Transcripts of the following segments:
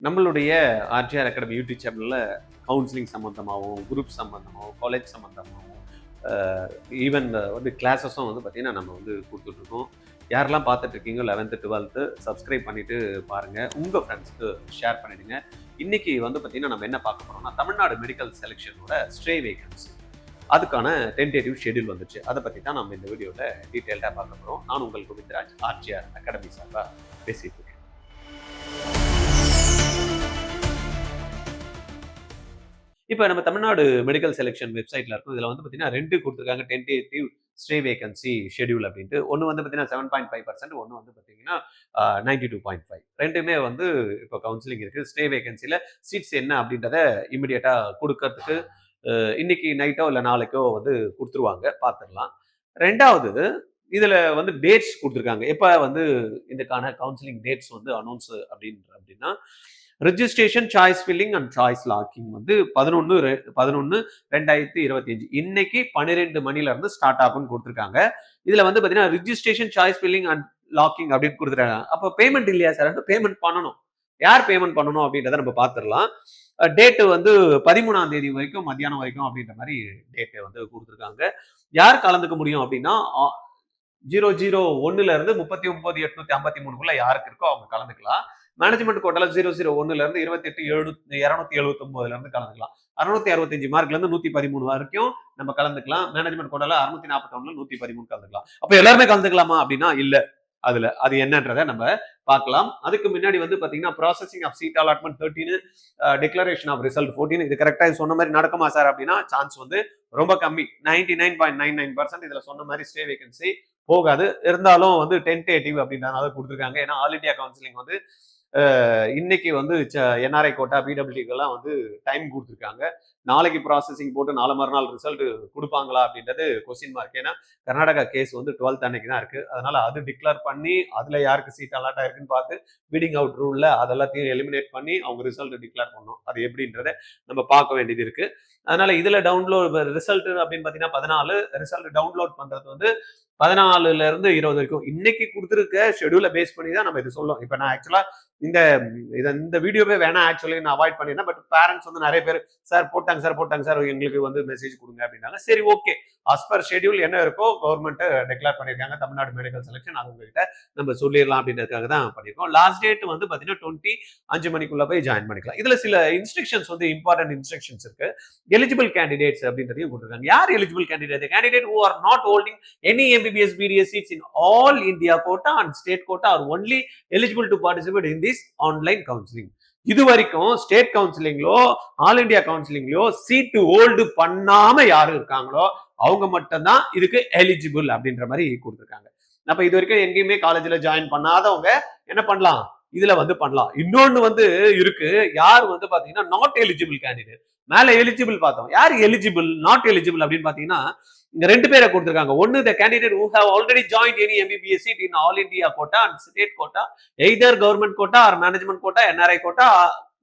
நம்மளுடைய RGR academy YouTube சேனல்ல counselling சம்மந்தமாகவும் group சம்மந்தமாகவும் college சம்மந்தமாகவும் even வந்து கிளாஸஸும் வந்து பார்த்திங்கன்னா நம்ம வந்து கொடுத்துட்ருக்கோம். யாரெல்லாம் பார்த்துட்டு இருக்கீங்களோ 11th 12th சப்ஸ்கிரைப் பண்ணிவிட்டு பாருங்கள், உங்கள் ஃப்ரெண்ட்ஸ்க்கு ஷேர் பண்ணிவிடுங்க. இன்றைக்கி வந்து பார்த்திங்கன்னா நம்ம என்ன பார்க்க போகிறோம்னா தமிழ்நாடு மெடிக்கல் செலெக்ஷனோட ஸ்ட்ரே வேகன்சி அதுக்கான டென்டேட்டிவ் ஷெடியூல் வந்துச்சு. அதை பற்றி தான் நம்ம இந்த வீடியோவில் டீட்டெயில்டாக பார்க்க போகிறோம். நான் உங்கள் கோவிந்தராஜ் ஆர்ஜிஆர் அகாடமி சார்பாக பேசிட்டு இருக்கேன். இப்போ நம்ம தமிழ்நாடு மெடிக்கல் செலெக்ஷன் வெப்சைட்ல இருக்கும். இதில் வந்து பார்த்தீங்கன்னா 2 கொடுத்துருக்காங்க டென்டேட்டிவ் ஸ்ட்ரே வேகன்சி ஷெடியூல் அப்படின்ட்டு. ஒன்று வந்து பார்த்தீங்கன்னா 7.5%, ஒன்று வந்து பார்த்தீங்கன்னா 92.5. ரெண்டுமே வந்து இப்போ கவுன்சிலிங் இருக்குது. ஸ்ட்ரே வேகன்சியில் சீட்ஸ் என்ன அப்படின்றத இமிடியேட்டாக கொடுக்கறதுக்கு இன்னைக்கு நைட்டோ இல்லை நாளைக்கோ வந்து கொடுத்துருவாங்க, பார்த்துடலாம். ரெண்டாவது இதில் வந்து டேட்ஸ் கொடுத்துருக்காங்க. எப்போ வந்து இதுக்கான கவுன்சிலிங் டேட்ஸ் வந்து அனௌன்ஸ் அப்படின்னா registration, choice filling and choice locking வந்து 11/11/2025 இன்னைக்கு 12 மணில இருந்து ஸ்டார்ட் ஆகும்னு கொடுத்துருக்காங்க. இதுல வந்து பாத்தீங்கன்னா registration, choice filling and locking அப்படின்னு கொடுத்துருக்காங்க. அப்போ பேமெண்ட் இல்லையா சார்? பேமெண்ட் பண்ணணும். யார் பேமெண்ட் பண்ணணும் அப்படின்றத நம்ம பார்த்துடலாம். டேட்டு வந்து 13ஆம் தேதி வரைக்கும் மத்தியானம் வரைக்கும் அப்படின்ற மாதிரி டேட்டு வந்து கொடுத்துருக்காங்க. யார் கலந்துக்க முடியும் அப்படின்னா 001 இருந்து 39,853 யாருக்கு இருக்கோ அவங்க கலந்துக்கலாம். மேனேஜ்மெண்ட் கோட்டால 001 இருந்து 28,279 இருந்து கலந்துக்கலாம். 665 மார்க்ல இருந்து 113 வரைக்கும் நம்ம கலந்துக்கலாம். மேனேஜ்மெண்ட் கோட்டால 641 113 கலந்துக்கலாம். அப்ப எல்லாருமே கலந்துக்கலாமா அப்படின்னா இல்ல. அது என்னன்றதை நம்ம பார்க்கலாம். அதுக்கு முன்னாடி வந்து பாத்தீங்கன்னா processing of seat allotment 13, declaration of result 14. இது கரெக்டா சொன்ன மாதிரி நடக்குமா சார் அப்படின்னா சான்ஸ் வந்து ரொம்ப கம்மி. 99.99% இதுல சொன்ன மாதிரி ஸ்டே வேகன்சி போகாது. இருந்தாலும் வந்து டென்டேட்டிவ் அப்படின்றனால கொடுத்துருக்காங்க. ஏன்னா ஆல் இண்டியா கவுன்சிலிங் வந்து இன்னைக்கு வந்து என்ஆர்ஐ கோட்டா, பிடபிள்யூக்கெல்லாம் வந்து டைம் கொடுத்துருக்காங்க. நாளைக்கு ப்ராசஸிங் போட்டு நாளை மறுநாள் ரிசல்ட் கொடுப்பாங்களா அப்படின்றது கொஸ்டின் மார்க். ஏன்னா கர்நாடகா கேஸ் வந்து 12th அன்னைக்கு தான் இருக்கு. அதனால அது டிக்ளேர் பண்ணி அதுல யாருக்கு சீட் அலாட் ஆயிருக்குன்னு பார்த்து பீடிங் அவுட் ரூல்ல அதெல்லாத்தையும் எலிமினேட் பண்ணி அவங்க ரிசல்ட் டிக்ளேர் பண்ணணும். அது எப்படின்றத நம்ம பார்க்க வேண்டியது இருக்கு. அதனால இதுல டவுன்லோட் ரிசல்ட் அப்படின்னு பாத்தீங்கன்னா 14 ரிசல்ட் டவுன்லோட் பண்றது வந்து 14ல இருந்து 20 வரைக்கும் இன்னைக்கு கொடுத்துருக்க ஷெடியூலை பேஸ் பண்ணி தான் நம்ம இது சொல்லுவோம். இப்போ நான் ஆக்சுவலா இந்த வீடியோவே வேணா ஆக்சுவலி நான் அவாய்ட் பண்ணிருந்தேன். பட் பேரண்ட்ஸ் வந்து நிறைய பேர் சார் போட்டாங்க சார் எங்களுக்கு வந்து மெசேஜ் கொடுங்க அப்படின்னாங்க. சரி, ஓகே, அஸ் பர் ஷெடியூல் என்ன இருக்கோ கவர்மெண்ட் டிக்ளேர் பண்ணிருக்காங்க தமிழ்நாடு மெடிக்கல் செலெக்ஷன், அது உங்ககிட்ட நம்ம சொல்லிடலாம் அப்படின்றதுக்காக தான் பண்ணிருக்கோம். லாஸ்ட் டேட் வந்து பாத்தீங்கன்னா 5 மணிக்குள்ள போய் ஜாயின் பண்ணிக்கலாம். இதுல சில இன்ஸ்ட்ரக்ஷன்ஸ் வந்து இம்பார்ட்டன்ட் இன்ஸ்ட்ரக்ஷன்ஸ் இருக்கு. எலிஜிபிள் கேண்டிடேட்ஸ் அப்படின்றதையும் கொடுத்துருக்காங்க. யார் eligible candidate who are not holding any MBBS BDS seats in all India quota and state quota are only eligible to participate in this online counseling. இது வரைக்கும் state கவுன்சிலிங்லோ all India கவுன்சிலிங்லோ seat hold பண்ணாம யாரு இருக்காங்களோ அவங்க மட்டும் தான் இதுக்கு எலிஜிபிள் அப்படின்ற மாதிரி கொடுத்துருக்காங்க. அப்ப இது வரைக்கும் எங்கேயுமே காலேஜ்ல ஜாயின் பண்ணாதவங்க என்ன பண்ணலாம்? இதுல வந்து பண்ணலாம். இன்னொன்னு வந்து இருக்கு, யார் வந்து பாத்தீங்கன்னா நாட் எலிஜிபிள் கேண்டிடேட். மேல எலிஜிபிள் பார்த்தோம், யார் எலிஜிபிள் நாட் எலிஜிபிள் அப்படின்னு பாத்தீங்கன்னா இங்க 2 பேரை கொடுத்திருக்காங்க. ஒன்னு the candidate who have already joined any MBBS seat in all India quota and state quota, either government quota or management quota, NRI quota,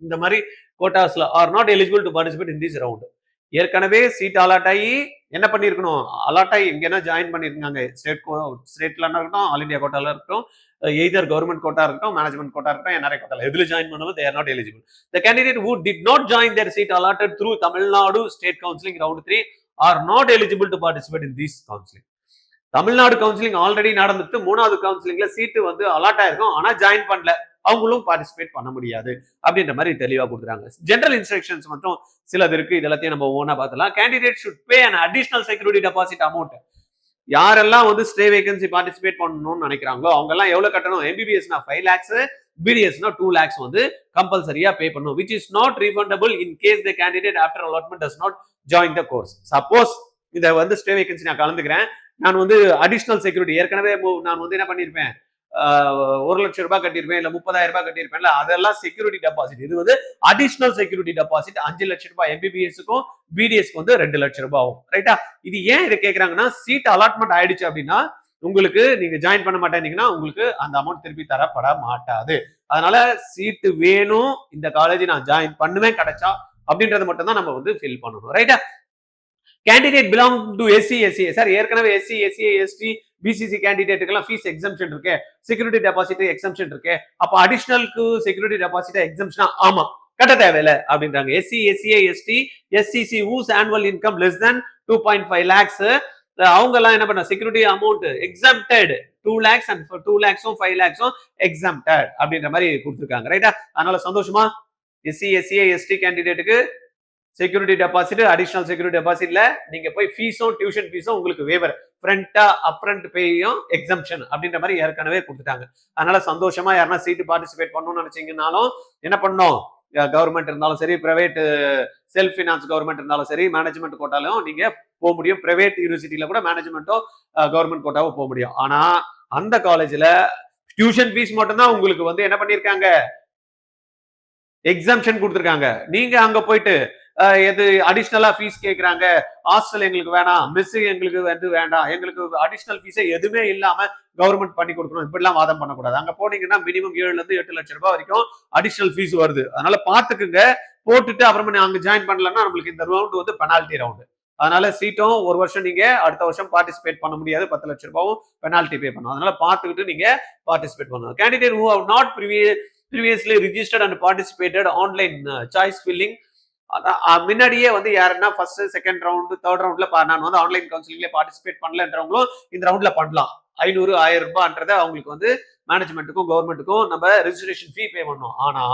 இந்த மாதிரி கோட்டாஸ்ல are not eligible to participate in this round. ஏற்கனவே seat allot ஆகி என்ன பண்ணிருக்கணும்? Allot ஆகி எங்கன்னா join பண்ணிருக்காங்க. ஸ்டேட்ல இருக்கட்டும், ஆல் இண்டியா கோட்டால இருக்கட்டும், எய்தர் கவர்மெண்ட் கோட்டா இருக்கட்டும், மேனேஜ்மெண்ட் கோட்டா இருக்கட்டும், NRI கோட்டால எதுல ஜாயின் பண்ணாலும் they are not eligible. The candidate who did not join their seat allotted through Tamil Nadu State Counseling Round 3 are not eligible to participate in this counseling. Tamil Nadu counselling already நடந்துட்டு 3வது கவுன்சிலிங்ல சீட்டு வந்து allot ஆயிருக்கும், ஆனா join பண்ணல, அவங்களும் participate பண்ண முடியாது அப்படின்ற மாதிரி தெளிவா கொடுக்குறாங்க. ஜெனரல் இன்ஸ்ட்ரக்ஷன்ஸ் மட்டும் சிலது இருக்கு. இதெல்லாத்தையும் நம்ம ஓனா பார்த்தலாம். Candidate should pay an additional security deposit amount. யாரெல்லாம் வந்து ஸ்டே வேகன்சி பார்ட்டிசிபேட் பண்ணணும்னு நினைக்கிறாங்களோ அவங்க எல்லாம் எவ்வளவு கட்டணும்? MBBSனா 5 lakhs, BDSனா 2 lakhs வந்து கம்பல்சரியா பே பண்ணணும், which is not refundable in case the candidate after allotment does not join the course. Suppose இத வந்து ஸ்டே வேகன்சி நான் கலந்துக்கிறேன், நான் வந்து அடிஷனல் செக்யூரிட்டி ஏற்கனவே நான் வந்து என்ன பண்ணிருப்பேன், 1 லட்சம் ரூபாய் கட்டியிருப்பேன், இல்ல 30,000 ரூபாய் கட்டியிருப்பேன், அதெல்லாம் செக்யூரிட்டி டெபாசிட். இது வந்து அடிஷனல் செக்யூரிட்டி டெபாசிட் 5 லட்சம் ரூபாய். MBBSக்கும் BDSக்கு வந்து 2 லட்சம் ரூபாய் ஆகும். ரைட்டா? இது ஏன் இதை கேட்கறாங்கன்னா, சீட் அலாட்மெண்ட் ஆயிடுச்சு அப்படின்னா உங்களுக்கு நீங்க ஜாயின் பண்ண மாட்டேன்னீங்கன்னா உங்களுக்கு அந்த அமௌண்ட் திருப்பி தரப்பட மாட்டாது. அதனால சீட்டு வேணும், இந்த காலேஜ் நான் ஜாயின் பண்ணுவேன் கிடைச்சா அப்படின்றத மட்டும் தான் நம்ம வந்து ஃபில் பண்ணணும். ரைட்டா? Candidate belong to SC, SC sir ஏற்கனவே SC, SC, ST பிசிசி கேண்டிடேட்டுக்கெல்லாம் ஃபீஸ் எக்ஸம்ஷன் இருக்கு, செக்யூரிட்டி டெபாசிட் எக்ஸம்ஷன் இருக்கு, அப்ப அடிஷனலுக்கு செக்யூரிட்டி டெபாசிட் எக்ஸம்ஷனா? ஆமா, கட்ட தேவையில்ல அப்படின்றாங்க. SC, SCA, ST, SCC whose annual income less than 2.5 lakhs அவங்க எல்லாம் என்ன பண்ண security amount exempted 2 lakhs and 2 lakhsம் 5 lakhsம் எக்ஸம்டட் அப்படின்ற மாதிரி கொடுத்துருக்காங்க. ரைட்டா? அதனால சந்தோஷமா எஸ்சி, எஸ்சிஏ, எஸ்டி கேண்டிடேட்டுக்கு செக்யூரிட்டி டெபாசிட், அடிஷனல் செக்யூரிட்டி டெபாசிட்ல நீங்க போய் ஃபீஸும் டியூஷன் ஃபீஸும் உங்களுக்கு வேவர், ஃப்ரண்டா அப்ரண்ட் பேயும் எக்ஸம்ஷன் அப்படின்ற மாதிரி ஏற்கனவே கொடுத்துட்டாங்க. அதனால சந்தோஷமா யாருன்னா சீட்டு பார்ட்டிசிபேட் பண்ணணும்னு நினைச்சீங்கன்னாலும் என்ன பண்ணணும், கவர்மெண்ட் இருந்தாலும் சரி, பிரைவேட் செல்ஃப் பினான்ஸ் கவர்மெண்ட் இருந்தாலும் சரி, மேனேஜ்மெண்ட் கோட்டாலும் நீங்க போக முடியும். பிரைவேட் யூனிவர்சிட்டியில கூட மேனேஜ்மெண்ட்டோ கவர்மெண்ட் கோட்டாவோ போக முடியும். ஆனா அந்த காலேஜ்ல டியூஷன் ஃபீஸ் மட்டும் தான் உங்களுக்கு வந்து என்ன பண்ணிருக்காங்க, எக்ஸம்ஷன் கொடுத்துருக்காங்க. நீங்க அங்க போயிட்டு எது அடிஷனலா ஃபீஸ் கேட்கறாங்க, ஹாஸ்டல் எங்களுக்கு வேணாம், மெஸ் எங்களுக்கு வந்து வேண்டாம், எங்களுக்கு அடிஷனல் ஃபீஸே எதுவுமே இல்லாம கவர்மெண்ட் பண்ணி கொடுக்கணும், இப்படிலாம் வாதம் பண்ணக்கூடாது. அங்க போனீங்கன்னா மினிமம் 7 இருந்து 8 லட்சம் ரூபாய் வரைக்கும் அடிஷனல் ஃபீஸ் வருது. அதனால பாத்துக்குங்க. போட்டுட்டு அப்புறமா அங்க ஜாயின் பண்ணலன்னா நம்மளுக்கு இந்த ரவுண்ட் வந்து பெனால்டி ரவுண்ட். அதனால சீட்டும் ஒரு வருஷம் நீங்க அடுத்த வருஷம் பார்ட்டிசிபேட் பண்ண முடியாது, 10 லட்சம் ரூபாயும் பெனால்டி பே பண்ணணும். அதனால பாத்துக்கிட்டு நீங்க பார்ட்டிசிபேட் பண்ணணும். Candidate who have not previously registered and participated online choice filling, முன்னாடியே வந்து யாருன்னா ஃபர்ஸ்ட், செகண்ட் ரவுண்ட், தேர்ட் ரவுண்ட்ல நான் வந்து ஆன்லைன் கவுன்சிலிங்ல பார்ட்டிசிபேட் பண்ணலன்றவங்களும் இந்த ரவுண்ட்ல பண்ணலாம். 500, 1000 ரூபாய்ன்றத அவங்களுக்கு வந்து மேனேஜ்மெண்ட்டுக்கும் கவர்மெண்ட்டுக்கும் நம்ம ரெஜிஸ்ட்ரேஷன் ஃபீ பே பண்ணணும். ஆனா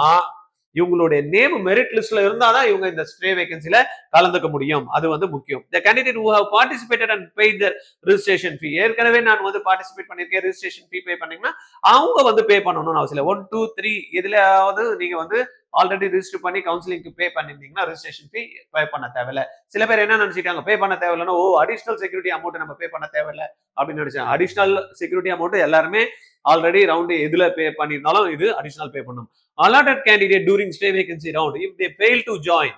இவங்களுடைய நேம் மெரிட் லிஸ்ட்ல இருந்தாதான் இவங்க இந்த ஸ்ட்ரே வேகன்சில கலந்துக்க முடியும். அது வந்து முக்கியம். The candidate who have participated and paid their registration fee, ஏற்கனவே நான் வந்து பார்ட்டிசிபேட் பண்ணிருக்கேன், ரெஜிஸ்ட்ரேஷன் ஃபீ பே பண்ணீங்கன்னா அவங்க வந்து பே பண்ணணும்னு அவசியம் இல்லை. 1, 2, 3 எதுலயாவது நீங்க வந்து ஆல்ரெடி ரிஜிஸ்டர் பண்ணி கவுன்சிலிங்க்கு பே பண்ணிருந்தீங்கன்னா ரெஜிஸ்ட்ரேஷன் ஃபீ பே பண்ண தேவையில்ல. சில பேர் என்ன நினைச்சிட்டாங்க, பே பண்ண தேவையில்லைன்னா அடிஷனல் செக்யூரிட்டி அமௌண்ட் நம்ம பே பண்ண தேவையில்லை அப்படின்னு நினைச்சேன். அடிஷனல் செக்யூரிட்டி அமௌண்ட் எல்லாருமே ஆல்ரெடி ரவுண்ட் எதுல பே பண்ணிருந்தாலும் இது அடிஷனல் பே பண்ணணும். Allotted candidate during stay vacancy round, if they fail to join,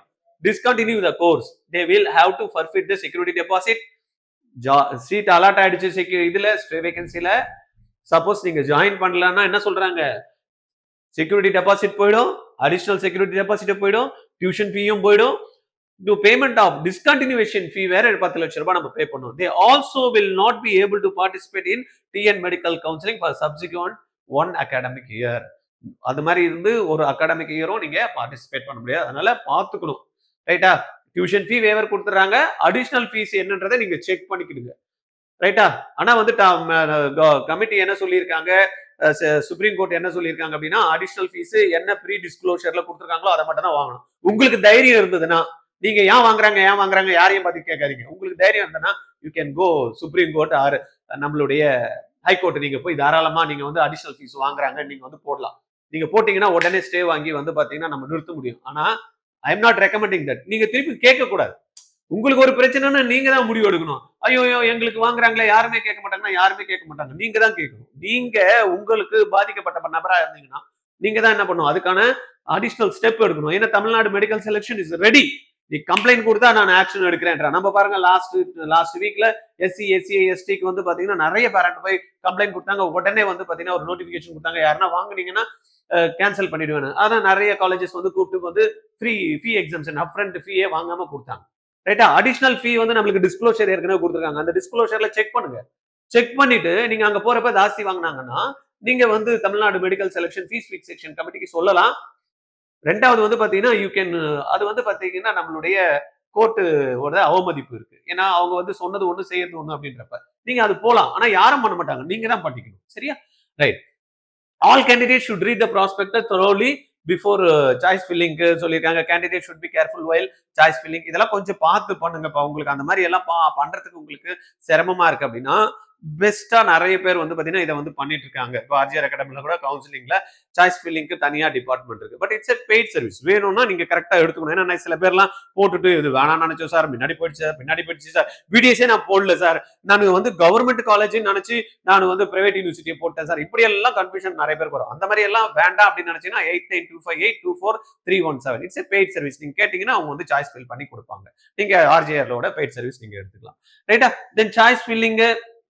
discontinue the course, they will have to forfeit the security deposit. Seat allot ஆயிடுச்சு இதுல ஸ்டே வேகன்சில, suppose நீங்க join பண்ணலன்னா என்ன சொல்றாங்க, செக்யூரிட்டி டெபாசிட் போயிடும், அடிஷனல் செக்யூரிட்டி டெபாசிட் போயிடும், tuition ஃபீயும் போயிடும், பேமெண்ட் ஆஃப் டிஸ்கண்டினியூஷன் ஃபீ வேற 10 லட்சம் ரூபாய் நம்ம பே பண்ணணும். They also will not be able to participate in TN medical counseling for subsequent 1 academic year. அது மாதிரி இருந்து ஒரு அகாடமிக் இயரும் நீங்க பார்ட்டிசிபேட் பண்ண முடியாது. அதனால பாத்துக்கணும். ரைட்டா? டியூஷன் ஃபீ வேவர் கொடுத்துறாங்க, அடிஷனல் ஃபீஸ் என்னன்றதை நீங்க செக் பண்ணிக்கிடுங்க. ரைட்டா? ஆனா வந்து கமிட்டி என்ன சொல்லியிருக்காங்க, சுப்ரீம் கோர்ட் என்ன சொல்லியிருக்காங்க அப்படின்னா, அடிஷனல் ஃபீஸ் என்ன ப்ரீ டிஸ்க்ளோஷர்ல கொடுத்துருக்காங்களோ அதை மட்டும் தான் வாங்கணும். உங்களுக்கு தைரியம் இருந்ததுன்னா, நீங்க ஏன் வாங்குறாங்க யாரையும் பார்த்து கேட்காதீங்க. உங்களுக்கு தைரியம் இருந்ததுன்னா you can go supreme court or நம்மளுடைய ஹைகோர்ட், நீங்க போய் தாராளமா நீங்க வந்து அடிஷனல் ஃபீஸ் வாங்குறாங்க நீங்க வந்து போடலாம். நீங்க போட்டீங்கன்னா உடனே ஸ்டே வாங்கி வந்து பாத்தீங்கன்னா நம்ம நிறுத்த முடியும். ஆனா I am not recommending that. நீங்க திருப்பி கேட்க கூடாது. உங்களுக்கு ஒரு பிரச்சனைன்னு நீங்க தான் முடிவு எடுக்கணும். ஐயோ எங்களுக்கு வாங்குறாங்களே, யாருமே கேட்க மாட்டாங்கன்னா யாருமே கேட்க மாட்டாங்க, நீங்க தான் கேட்கணும். நீங்க உங்களுக்கு பாதிக்கப்பட்ட நபரா இருந்தீங்கன்னா நீங்க தான் என்ன பண்ணணும், அதுக்கான அடிஷனல் ஸ்டெப் எடுக்கணும். ஏன்னா Tamil Nadu medical selection is ready. நீ கம்ப்ளைண்ட் கொடுத்தா நான் ஆக்ஷன் எடுக்கிறேன். நம்ம பாருங்க லாஸ்ட் வீக்ல எஸ்சி, எஸ்சி, எஸ்டிக்கு வந்து பாத்தீங்கன்னா நிறைய பேரண்ட் போய் கம்ப்ளைண்ட் கொடுத்தாங்க. உடனே வந்து பாத்தீங்கன்னா ஒரு நோட்டிபிகேஷன் கொடுத்தாங்க, யாருன்னா வாங்குனீங்கன்னா கேன்சல் பண்ணிடுவேன். அதான் நிறைய காலேஜஸ் வந்து கூப்பிட்டு வந்து ஃப்ரீ ஃபீ எக்ஸம்ஷன், அப்ரண்ட் ஃபீயே வாங்காம கொடுத்தாங்க. ரைட்டா? அடிஷனல் ஃபீ வந்து நம்மளுக்கு டிஸ்க்ளோஷர் ஏற்கனவே கொடுத்துருக்காங்க. அந்த டிஸ்க்ளோஷர்ல செக் பண்ணுங்க. செக் பண்ணிட்டு நீங்க அங்க போறப்ப ஜாஸ்தி வாங்கினாங்கன்னா நீங்க வந்து Tamil Nadu medical selection fee fixation கமிட்டிக்கு சொல்லலாம். ரெண்டாவது வந்து பாத்தீங்கன்னா யூ கேன், அது வந்து பாத்தீங்கன்னா நம்மளுடைய கோர்ட்டோட அவமதிப்பு இருக்கு. ஏன்னா அவங்க வந்து சொன்னது ஒண்ணு செய்யறது ஒண்ணு அப்படின்றப்ப நீங்க அது போலாம். ஆனா யாரும் பண்ண மாட்டாங்க, நீங்க தான் பண்ணிக்கணும். சரியா? Right. All candidates should read the prospectus thoroughly before choice filling சொல்லிருக்காங்க. Candidates should be careful while choice filling. இதெல்லாம் கொஞ்சம் பார்த்து பண்ணுங்கப்பா. உங்களுக்கு அந்த மாதிரி எல்லாம் பண்றதுக்கு உங்களுக்கு சிரமமா இருக்கு அப்படின்னா பெஸ்டா நிறைய பேர் வந்து பாத்தீங்கன்னா இதை வந்து பண்ணிட்டு இருக்காங்க. இப்போ ஆர்ஜிஆர் அகாடமில கூட கவுன்சிலிங்ல சாய்ஸ் ஃபில்லிங்க்கு தனியா டிபார்ட்மெண்ட் இருக்கு. But it's a paid service. வேணும்னா நீங்க கரெக்டா எடுத்துக்கணும். ஏன்னா சில பேர்லாம் போட்டுட்டு இது வேணாம் நினைச்சோம் சார், பின்னாடி போயிடுச்சு சார், வீடியோஸே நான் போடல சார், நான் வந்து கவர்மெண்ட் காலேஜ் நினைச்சு நான் வந்து பிரைவேட் யூனிவர்சிட்டியை போட்டேன் சார், இப்படி எல்லாம் கன்ஃபியூஷன் நிறைய பேருக்கு வரும். அந்த மாதிரி எல்லாம் வேண்டாம் அப்படின்னு நினைச்சீங்கன்னா 8925824317 இட்ஸ் எ பெய்ட் சர்வீஸ். நீங்க கேட்டீங்கன்னா அவங்க வந்து சாய்ஸ் ஃபில் பண்ணி கொடுப்பாங்க. நீங்க ஆர்ஜிஆரோட பெய்ட் சர்வீஸ் நீங்க எடுத்துக்கலாம். ரைட்டா? தென் சாய்ஸ் ஃபில்லிங்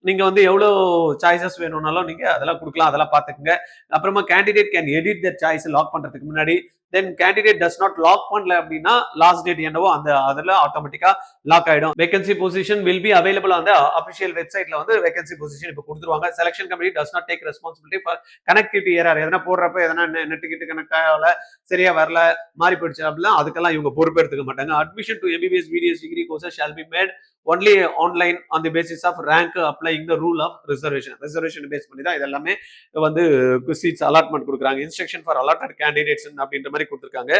நீங்க வந்து எவ்வளவு சாய்ஸஸ் வேணும்னாலும் நீங்க அதெல்லாம் கொடுக்கலாம். அதெல்லாம் பாத்துக்கங்க. அப்புறமா candidate can edit the choice lock பண்றதுக்கு முன்னாடி then candidate does not lock பண்ணல அப்படின்னா லாஸ்ட் டேட் என்னவோ அந்த அதில் ஆட்டோமேட்டிக்கா லாக் ஆயிடும். Vacancy position will be available அந்த அபிஷியல் வெப்சைட்ல வந்து வேகன்சி பொசிஷன் இப்போ கொடுத்துருவாங்க. Selection committee does not take responsibility for connectivity error. எதனா போடுறப்ப எதனா நெட்டு கிட்டு கனெக்ட் ஆகல, சரியா வரல, மாறி போயிடுச்சு அப்படின்னா அதுக்கெல்லாம் இவங்க பொறுப்பெடுத்துக்க மாட்டாங்க. Admission to MBBS BDS degree courses shall be made only online on the basis of rank applying the rule of reservation base பண்ணி தான் இதெல்லாமே வந்து சீட்ஸ் அலாட்மெண்ட் கொடுக்குறாங்க. இன்ஸ்ட்ரக்ஷன் ஃபார் அலாட்டட் கேண்டிடேட்ஸ் அப்படின்ற மாதிரி கொடுத்துருக்காங்க.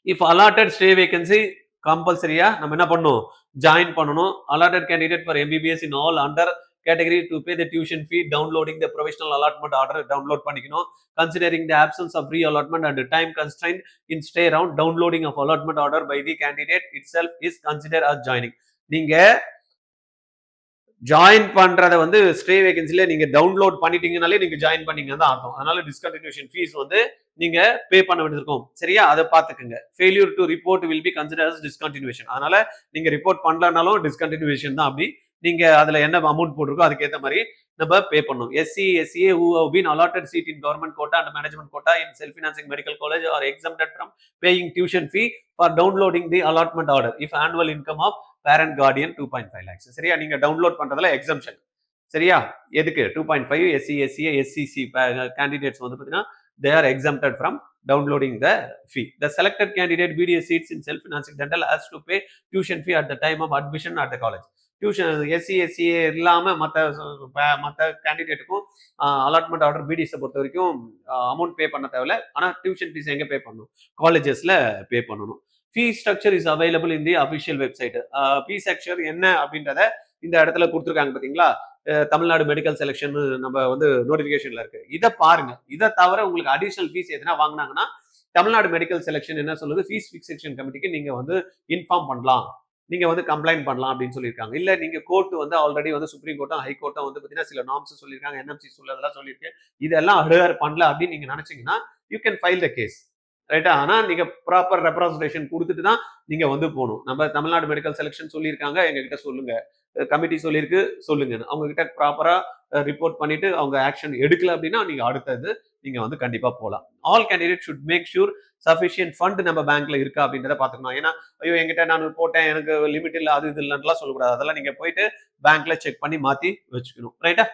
இஃப் அலாட்டட் ஸ்டே வேகன்சி கம்பல்சரியா நம்ம என்ன பண்ணணும், ஜாயின் பண்ணணும். Allotted candidate for MBBS in all under category to pay the tuition fee downloading the provisional allotment order download பண்ணிக்கணும். Considering the options of reallotment and time constraint in stay round downloading of allotment order by the candidate itself is consider as joining. நீங்க join பண்றத வந்து stay வேகன்சில நீங்க download பண்ணிட்டீங்கனாலே நீங்க join பண்ணீங்க தான் அர்த்தம். அதனால டிஸ்கண்டினியூஷன் ஃபீஸ் வந்து நீங்க பே பண்ண வேண்டியிருக்கும். சரியா, அதை பார்த்துக்குங்க. Failure to report will be consider as discontinuation. அதனால நீங்க ரிப்போர்ட் பண்ணலனாலும் டிஸ்கண்டினியூஷன் தான். அப்படி நீங்க அதுல என்ன அமௌண்ட் போட்டிருக்கோ அதுக்கேற்ற மாதிரி நம்ம பே பண்ணணும். SC SCA who have been allotted seat in government quota and management quota in self-financing medical college are exempted from paying tuition fee for downloading the allotment order if annual income of parent guardian 2.5 lakhs. சரியா, நீங்க download பண்றதுல exemption. சரியா, எதுக்கு 2.5 SC SCA SCC candidates வந்து பார்த்தீங்கன்னா they are exempted from downloading the fee. The selected candidate BDS seats in self-financing dental has to pay tuition fee at the time of admission at the college. Tuition SC SCA இல்லாம மற்ற கேண்டிடேட்டுக்கும் allotment order BDS பொறுத்த வரைக்கும் amount pay பண்ண தேவையில்ல. ஆனால் tuition fees எங்கே பே பண்ணணும், காலேஜஸ்ல பே பண்ணணும். ஃபீ structure is available in the official website. Fee structure என்ன அப்படின்றத இந்த இடத்துல கொடுத்துருக்காங்க பார்த்தீங்களா. தமிழ்நாடு மெடிக்கல் செலெக்ஷன் நம்ம வந்து நோட்டிபிகேஷன்ல இருக்கு. இதை பாருங்க. இதை தவிர உங்களுக்கு அடிஷனல் ஃபீஸ் எதுனா வாங்கினாங்கன்னா தமிழ்நாடு மெடிக்கல் செலெக்ஷன் என்ன சொல்லுது, ஃபீஸ் ஃபிக்சேஷன் கமிட்டிக்கு நீங்க வந்து இன்ஃபார்ம் பண்ணலாம், நீங்க வந்து கம்ப்ளைண்ட் பண்ணலாம் அப்படின்னு சொல்லியிருக்காங்க. இல்ல நீங்க கோர்ட் வந்து ஆல்ரெடி வந்து சுப்ரீம் கோர்ட்டும் ஹை கோர்ட்டும் வந்து பாத்தீங்கன்னா சில நார்ம்ஸ் சொல்லியிருக்காங்க, என்எம்சி சொல்லதெல்லாம் சொல்லியிருக்கு, இதெல்லாம் அட்ஹேர் பண்ணல அப்படின்னு நீங்க நினைச்சீங்கன்னா you can file the case. ரைட்டா, ஆனா நீங்க ப்ராப்பர் ரெப்ரசன்டேஷன் கொடுத்துட்டு தான் நீங்க வந்து போகணும். நம்ம தமிழ்நாடு மெடிக்கல் செலெக்ஷன் சொல்லியிருக்காங்க, எங்க கிட்ட சொல்லுங்க, கமிட்டி சொல்லியிருக்கு சொல்லுங்க, அவங்க கிட்ட ப்ராப்பரா ரிப்போர்ட் பண்ணிட்டு அவங்க ஆக்ஷன் எடுக்கல அப்படின்னா நீங்க அடுத்தது நீங்க வந்து கண்டிப்பா போகலாம். All candidate should make sure sufficient fund நம்ம பேங்க்ல இருக்கா அப்படின்றத பாத்துக்கணும். ஏன்னா ஐயோ என்கிட்ட நான் போட்டேன் எனக்கு லிமிட் இல்லை அது இது இல்லைன்னுலாம் சொல்லக்கூடாது. அதெல்லாம் நீங்க போயிட்டு பேங்க்ல செக் பண்ணி மாத்தி வச்சுக்கணும். ரைட்டா,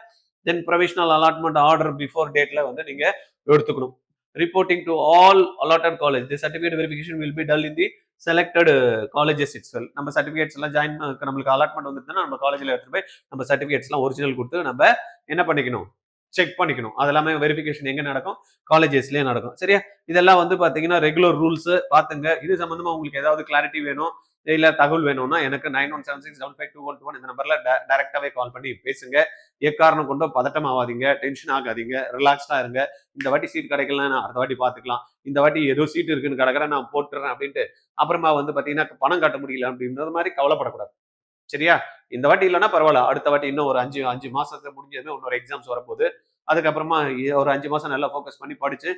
தென் ப்ரொவிஷனல் அலாட்மெண்ட் ஆர்டர் பிஃபோர் டேட்ல வந்து நீங்க எடுத்துக்கணும். Reporting to all allotted college the certificate verification will be done in the selected colleges itself. நம்ம சர்டிஃபிகேட்ஸ் எல்லாம் ஜாயின் நம்மளுக்கு அலாட்மெண்ட் வந்துட்டுனா நம்ம காலேஜ்ல எடுத்துட்டு போய் நம்ம சர்டிஃபிகேட்ஸ் எல்லாம் ஒரிஜினல் கொடுத்து நம்ம என்ன பண்ணிக்கணும், செக் பண்ணிக்கணும். அதெல்லாமே வெரிஃபிகேஷன் எங்க நடக்கும், காலேஜஸ்லயே நடக்கும். சரியா, இதெல்லாம் வந்து பாத்தீங்கன்னா ரெகுலர் ரூல்ஸ் பாத்துங்க. இது சம்பந்தமா உங்களுக்கு ஏதாவது கிளாரிட்டி வேணும் இல்ல தகவல் வேணும்னா எனக்கு 9176752121 இந்த நம்பர்ல டைரக்டாவே கால் பண்ணி பேசுங்க. எக்காரணம் கொண்டோ பதட்டம் ஆகாதீங்க, டென்ஷன் ஆகாதீங்க, ரிலாக்ஸ்டா இருங்க. இந்த வாட்டி சீட் கிடைக்கலாம், நான் அடுத்த வாட்டி பாத்துக்கலாம், இந்த வாட்டி ஏதோ சீட் இருக்குன்னு கிடக்குறேன் நான் போட்டுறேன் அப்படின்ட்டு அப்புறமா வந்து பாத்தீங்கன்னா பணம் கட்ட முடியல அப்படின்றது மாதிரி கவலைப்படக்கூடாது. சரியா, இந்த வாட்டி இல்லைன்னா பரவாயில்ல, அடுத்த வாட்டி இன்னும் ஒரு 5 மாசத்துல முடிஞ்சதுமே இன்னொரு எக்ஸாம்ஸ் வரப்போகுது. அதுக்கப்புறமா ஒரு 5 மாசம் நல்லா ஃபோக்கஸ் பண்ணி படிச்சு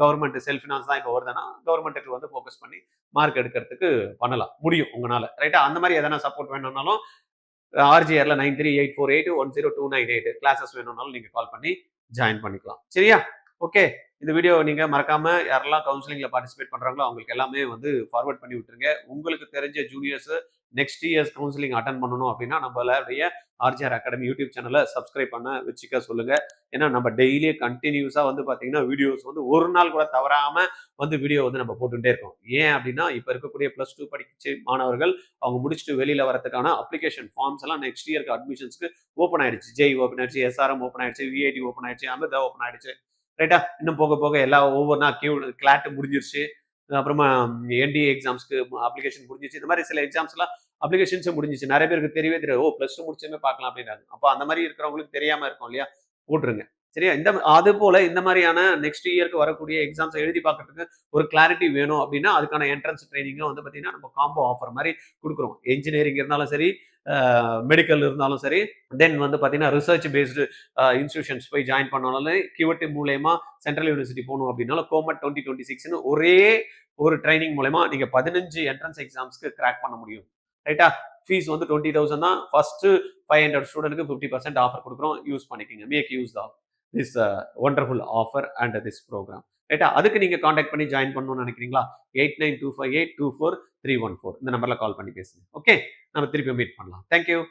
கவர்மெண்ட் செல்ஃப் ஃபினான்ஸ் தான் இப்போ வருதுன்னா கவர்மெண்ட்டுக்கு வந்து ஃபோக்கஸ் பண்ணி மார்க் எடுக்கிறதுக்கு பண்ணலாம் முடியும் உங்களால. ரைட்டா, அந்த மாதிரி எதனா சப்போர்ட் வேணும்னாலும் ஆர்ஜிஆர்ல 9384810298 கிளாஸஸ் வேணும்னாலும் நீங்க கால் பண்ணி ஜாயின் பண்ணிக்கலாம். சரியா, ஓகே. இந்த வீடியோ நீங்க மறக்காம யாரெல்லாம் கவுன்சிலிங்ல பார்ட்டிசிபேட் பண்றாங்களோ அவங்களுக்கு எல்லாமே வந்து ஃபார்வர்ட் பண்ணி விட்டுருங்க. உங்களுக்கு தெரிஞ்ச juniors next years counselling attend பண்ணணும் அப்படின்னா நம்மளுடைய ஆர்ஜிஆர் அகாடமி யூடியூப் சேனலை சப்ஸ்கிரைப் பண்ண வச்சுக்க சொல்லுங்க. ஏன்னா நம்ம டெய்லியே கண்டினியூஸா வந்து பாத்தீங்கன்னா வீடியோஸ் வந்து ஒரு நாள் கூட தவறாம வந்து வீடியோ வந்து நம்ம போட்டுட்டே இருக்கோம். ஏன் அப்படின்னா இப்ப இருக்கக்கூடிய +2 படிச்சு மாணவர்கள் அவங்க முடிச்சுட்டு வெளியில வரதுக்கான அப்ளிகேஷன் ஃபார்ம்ஸ் எல்லாம் நெக்ஸ்ட் இயர்க்கு அட்மிஷன்ஸ்க்கு ஓப்பன் ஆயிடுச்சு. ஜெய் ஓப்பன் ஆயிடுச்சு, எஸ்ஆர்எம் ஓப்பன் ஆயிடுச்சு, விஐடி ஓப்பன் ஆயிடுச்சு, அமிர்தா ஓப்பன் ஆயிடுச்சு. ரைட்டா, இன்னும் போக போக எல்லா ஒவ்வொன்றா கிளாட் முடிஞ்சிருச்சு. அப்புறமா என்டிஏ எக்ஸாம்ஸ்க்கு அப்ளிகேஷன் முடிஞ்சிச்சு. இந்த மாதிரி சில எக்ஸாம்ஸ் எல்லாம் அப்ளிகேஷன்ஸும் முடிஞ்சிச்சு. நிறைய பேருக்கு தெரியவே தெரியாது. ஓ +2 முடிச்சுமே பார்க்கலாம் அப்படின்றாங்க. அப்போ அந்த மாதிரி இருக்கிறவங்களுக்கு தெரியாம இருக்கும் இல்லையா, போட்டுருங்க. சரியா, அது போல இந்த மாதிரியான நெக்ஸ்ட் இயருக்கு வரக்கூடிய எக்ஸாம்ஸ் எழுதி பார்க்கறதுக்கு ஒரு கிளாரிட்டி வேணும் அப்படின்னா அதுக்கான என்ட்ரன்ஸ் ட்ரைனிங்கும் வந்து பார்த்தீங்கன்னா நம்ம காம்போ ஆஃபர் மாதிரி கொடுக்குறோம். இன்ஜினியரிங் இருந்தாலும் சரி, மெடிக்கல் இருந்தாலும் சரி, தென் வந்து பார்த்தீங்கன்னா ரிசர்ச் பேஸ்டு இன்ஸ்டியூஷன்ஸ் போய் ஜாயின் பண்ணாலும் கியூட்டி மூலயமா சென்ட்ரல் யூனிவர்சிட்டி போகணும் அப்படின்னாலும் கோமட் 2026 ஒரே ஒரு ட்ரைனிங் மூலயமா நீங்க 15 என்ட்ரன்ஸ் எக்ஸாம்ஸ்க்கு கிராக் பண்ண முடியும். ரைட்டா, ஃபீஸ் வந்து 20,000 தான். ஃபர்ஸ்ட் 500 ஸ்டூடெண்ட்க்கு 50% ஆஃபர் கொடுக்குறோம். யூஸ் பண்ணிக்கோங்க. Make use of this wonderful offer and this program. ரைட்டா? அதுக்கு நீங்க கான்டாக்ட் பண்ணி ஜாயின் பண்ணணும்னு நினைக்கிறீங்களா? 8925824314 இந்த நம்பர்ல கால் பண்ணி பேசுங்க. ஓகே? நம்ம திருப்பி மீட் பண்ணலாம். Thank you.